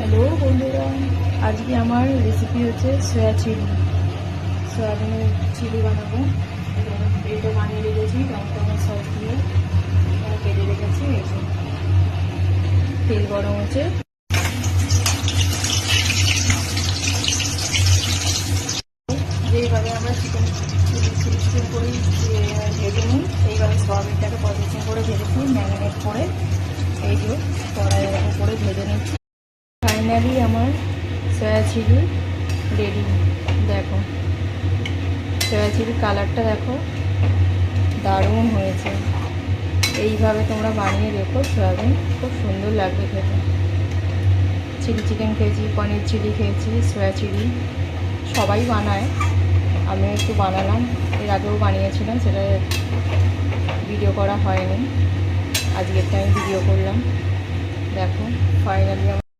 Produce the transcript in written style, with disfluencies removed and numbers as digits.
Hello বন্ধুরা, আজকে আমার রেসিপি হচ্ছে সয়া চিলি। সয়াবিনের চিলি বানাবো। এটা বানিয়ে রেখেছি টমেটো সস দিয়ে, কেটে রেখেছি। এই যে তেল গরম হচ্ছে, যেইভাবে আমরা চিকেন চিলি করেই ভেজে নিই সেইভাবে সয়াবিনটাকে প্রসেসিং করে ভেজেছি, ম্যারিনেট করে এই যে কড়াইয়ের উপরে ভেজে নিচ্ছি। ফাইনালি আমার সয়া চিলি রেডি। দেখো সয়া চিলির কালারটা দেখো, দারুণ হয়েছে। এইভাবে তোমরা বানিয়ে দেখো, সয়াবিন খুব সুন্দর লাগবে খেতে। চিলি চিকেন খেয়েছি, পনির চিলি খেয়েছি, সয়া চিলি সবাই বানায়, আমি একটু বানালাম। এর আগেও বানিয়েছিলাম, সেটা ভিডিও করা হয়নি, আজকেরটা আমি ভিডিও করলাম। দেখো ফাইনালি